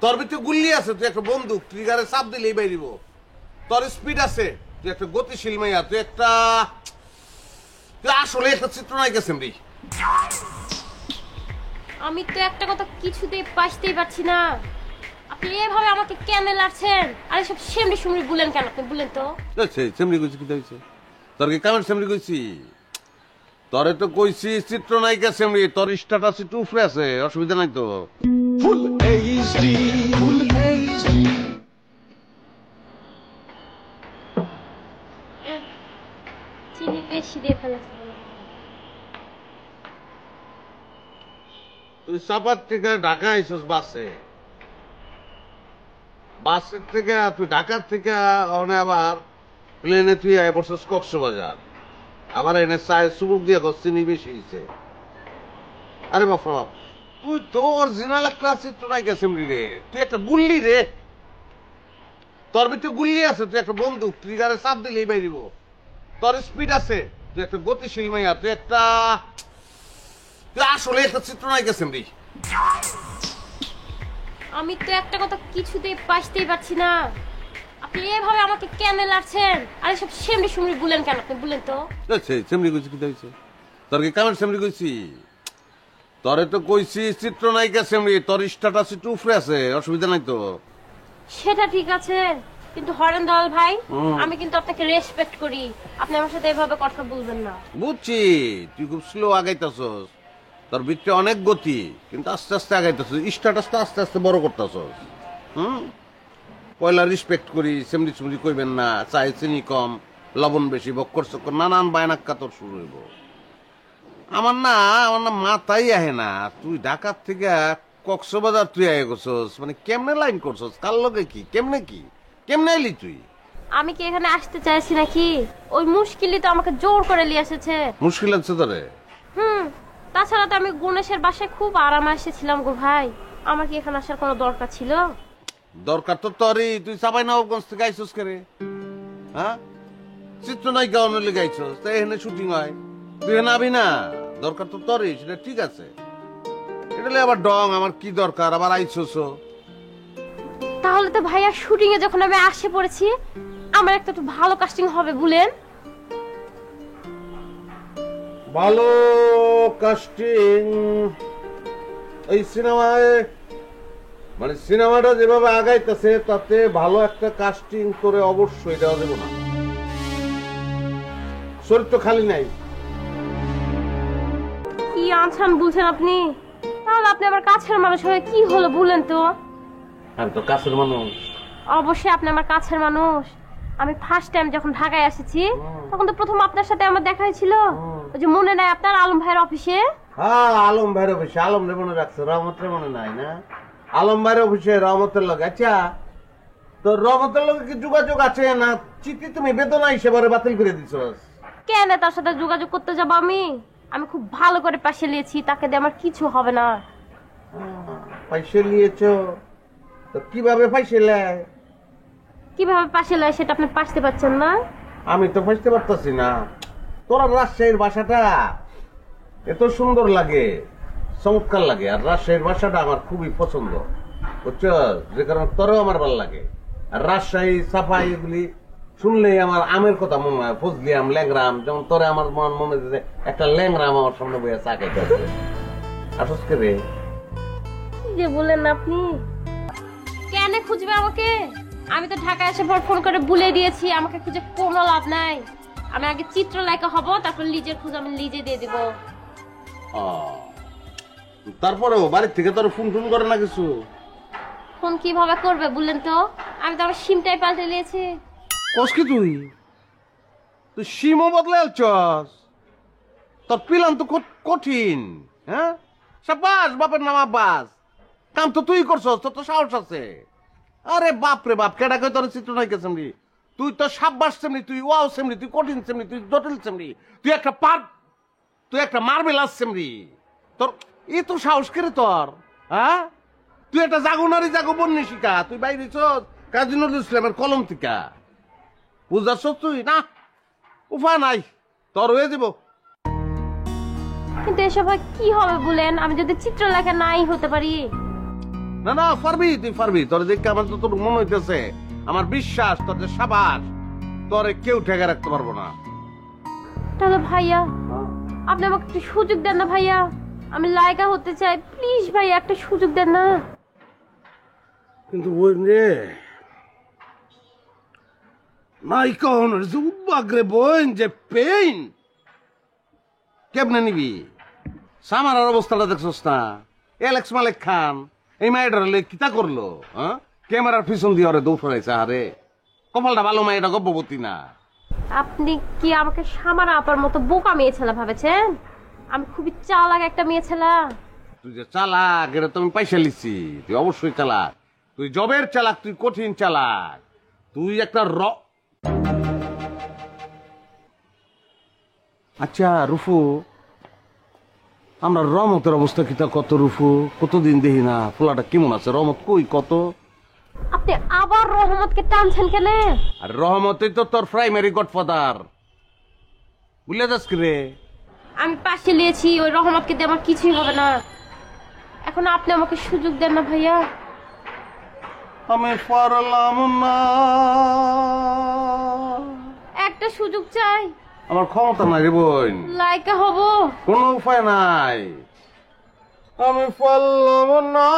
তোর ভিতরে গুল্লি আছে, তুই একটা বন্দুক ট্রিগারে চাপ দিলেই বাইরিব। তোর স্পিড আছে, তুই একটা গতিশীল মাইয়া, তুই আসলে একটা চিত্রনায়িকা সেমরি। আমি তো একটা কথা কিছুতেই পাইতেই পারছি না, আপনি এভাবে আমাকে কেন লাড়ছেন? আরে সব সেমরি সুমরি বলেন কেন আপনি বলেন তো? সেমরি কইছি কি হইছে? তোর কি কেমন সেমরি কইছি? তোরে তো কইছি চিত্রনায়িকা সেমরি, তোর স্ট্যাটাস একটু উপরে আছে, অসুবিধা নাই তো। ফুল এইচডি ফুল এইচডি চিনি বেশি দিয়ে ফেলেছে। তুই চাপার থেকে ঢাকা আইসস বাসে, বাসের থেকে তুই ঢাকার থেকে আবার প্লেনে তুই আয় পড়ছস কক্সবাজার, আবার এনে চায়ের চুবুক দিয়ে চিনি বেশি হয়েছে। আরে বাপা, তুই তো অরিজিনাল একটা চিত্রনায়িকা সেমরি রে, তুই একটা গুল্লি রে। তোর ভিতরে গুল্লি আছে, তুই একটা বন্দুক ট্রিগারে চাপ দিলেই বাইরিব। তোর স্পিড আছে, তুই একটা গতিশীল মাইয়া, তুই আসলে একটা চিত্রনায়িকা সেমরি। আমি তো একটা কথা কিছুতেই পাইতেই পারছি না, আপনি এভাবে আমাকে কেন লাড়ছেন? আরে সব সেমরি সুমরি বলেন কেন আপনি বলেন তো? সেমরি কইছি কি হইছে? তোর কি কেমন সেমরি কইছি? তোরে তো কইছি চিত্রনায়িকা সেমরি, তোর স্ট্যাটাস একটু উপরে আছে, অসুবিধা নাই তো। সেটা ঠিক আছে, কিন্তু হরেন দয়াল ভাই, আমি কিন্তু আপনাকে রেসপেক্ট করি, আপনি আমার সাথে এভাবে কথা বলবেন না। বুঝছি তুই খুব স্লো আগাইতেছস, তোর ভিতরে অনেক গতি, কিন্তু আস্তে আস্তে আগাইতেছস, স্ট্যাটাসটা আস্তে আস্তে বড় করতেছস। পয়লা রেসপেক্ট করি, সেমরি সুমরি কইবেন না, চাই চিনি কম, লবণ বেশি, বক্কর চক্কর নানান বায়নাক্কা তোর শুরু হইব। আমার না মাথাই আহে না, তুই ঢাকার থেকে কক্সবাজার তুই আগে গেছস, মানে কেমনে লাইন করছস, কার লগে কি, কেমনে এলি তুই? আমি কি এখানে আসতে চাইছি নাকি? ওই মুশকিলই তো আমাকে জোর করে নিয়ে এসেছে। মুশকিল আছে তোরে? তাছাড়া তো আমি গুণেশের বাসায় খুব আরামে এসেছিলাম গো ভাই, আমার কি এখানে আসার কোনো দরকার ছিল? দরকার তো তোরই, তুই চাপাই নবাবগঞ্জ থেকে আইসস করে, হ্যাঁ চিত্রনায়িকা অনলি গাইছস, তাই এখানে শুটিং হয়, তুই এখানে আবি না, দরকার তো তোরই, সেটা ঠিক আছে। এটা আবার ডং, আমার কি দরকার আবার আইসস? তাহলে তো ভাইয়া শুটিং এ যখন আমি আসে পড়েছি, আমার একটা একটু ভালো কাস্টিং হবে বলেন। ভালো কাস্টিং এই সিনেমায়, মানে সিনেমাটা যেভাবে আগাইতেছে তাতে ভালো একটা কাস্টিং করে অবশ্যই দেওয়া যাবে না, শরীর তো খালি নাই। কি আনছান বলছেন আপনি? তাহলে আপনি আমার কাছের মানুষ হয়ে কি হলো বলেন তো? আমি তো কাছের মানুষ। অবশ্যই আপনি আমার কাছের মানুষ। আমি ফার্স্ট টাইম যখন ঢাকায় এসেছি তখন তো প্রথম আপনার সাথে আমার দেখা হয়েছিল, ওই যে মনে নাই আপনার আলম ভাইয়ের অফিসে? হ্যাঁ আলম ভাইয়ের অফিসে, আলম রে মনে রাখছো, রহমতের মনে নাই না? আলম ভাইয়ের অফিসে রহমতের লগে। আচ্ছা তো রহমতের লগে কি যোগাযোগ আছে না চিঠি তুমি বেদনা হিসেবে বাতিল করে দিছস? কেন তার সাথে যোগাযোগ করতে যাবো আমি? আমি খুব ভালো করে পাশে নিয়েছি, তাকে দিয়ে আমার কিছু হবে না। পয়সা নিয়েছো তো কিভাবে পয়সা লেয়? কিভাবে পাশে লয় সেটা আপনি পাশতে পারছেন না? আমি তো বুঝতে পারতাছি না। তোরা রাজশাহীর ভাষাটা এত সুন্দর লাগে, চমৎকার লাগে, আর রাজশাহীর ভাষাটা আমার খুবই পছন্দ, বুঝছো? যে কারণে তোরও আমার ভালো লাগে। আর রাজশাহী সাফাই এগুলি শুনলেই আমার আমের কথা মনে হয়, ফজলি আম, ল্যাংরাম, যেমন তোরে আমার মনে হচ্ছে একটা ল্যাংরাম আমার সামনে বইয়া চা খাইতে হবে। আসস কে রে? কি যে বলেন আপনি, কেন খুঁজবে আমাকে? আমি তো ঢাকায় এসে পর ফোন করে বলে দিয়েছি আমাকে খুঁজে কোনো লাভ নাই। আমি আগে চিত্রনায়িকা হব, তারপর লিজের খোঁজ আমি লিজে দিয়ে দিব। তারপরেও বাড়ির থেকে তোর ফোন ফোন করে না কিছু? ফোন কিভাবে করবে বললেন তো? আমি তো আমার সিমটাই পাল্টে নিয়েছি। কস কি তুই সিমও বদলে আলছস? তোর প্ল্যান তো কঠিন। হ্যাঁ সাবাস, বাপের নাম আব্বাস, কাম তো তুই করছস, তোর তো সাহস আছে। আরে বাপ রে বাপ, কেডা কই তোর চিত্রনায়িকা সেমনি? তুই তো সাব্বাস সেমনি, তুই ওয়াও সেমনি, তুই কঠিন সেমনি, তুই জটিল সেমনি, তুই একটা মার্বেলাস সেমনি। তোর এ তো সাহস করে তোর? হ্যাঁ তুই একটা জাগুনারি জাগো বন্যি শিকা, তুই বাইরে কাজী নজরুল ইসলামের কলম থেকে বুঝাচ্ছ তুই না? উপায় নাই, তোর হয়ে যাব। কিন্তু এসব কি হবে বলেন, আমি যদি চিত্রলেখা নাই হতে পারি? না না, পারবি, তুই পারবি। তোর দেখে আমার তো মনে হইতেছে, আমার বিশ্বাস তোর যে সাবাস, তোরে কেউ ঠেকে রাখতে পারবো না। তাহলে ভাইয়া আপনি আমাকে একটু সুযোগ দেন না ভাইয়া, আমি লায়কা হতে চাই, প্লিজ ভাইয়া একটা সুযোগ দেন না। কিন্তু ওই রে নাই কখন যে উদ্বাগ্রে বোন যে পেইন কেমনে নিবি? সামারার অবস্থাটা দেখছস না? এলেক্স মালিক খান এই মায়েটার কিতা করলো? হ্যাঁ, ক্যামেরার পিছন দিয়ে ওরে দৌড় ফেলাইছে। আরে কপালটা ভালো, মায়েটা গর্ভবতী না। আপনি কি আমাকে সামারা আপার মতো বোকা মেয়ে ছেলে ভাবেছেন? আমি খুবই চালাক একটা মেয়ে ছেলে। তুই যে চালাক এটা তো আমি পয়সা লিছি, তুই অবশ্যই চালাক, তুই জবের চালাক, তুই কঠিন চালাক, তুই একটা আচ্ছা রুফু, আমরা রহমতের অবস্থা কিতা কত? রুফু কতদিন দেখি না, পোলাটা কেমন আছে? রহমত কই কত? আপনি আবার রহমতকে টানছেন কেন? আর রহমতই তো তোর প্রাইমারি গডফাদার, বুঝলে যাস কি রে? আমি পাশে নিয়েছি, ওই রহমতকে দিয়ে আমার কিছুই হবে না। এখন আপনি আমাকে সুযোগ দেন না ভাইয়া। আমি পারলাম না, একটা সুযোগ চাই। আমার ক্ষমতা নাই রে বোন, লাইকা হব। কোনো উপায় নাই, আমি পারলাম না।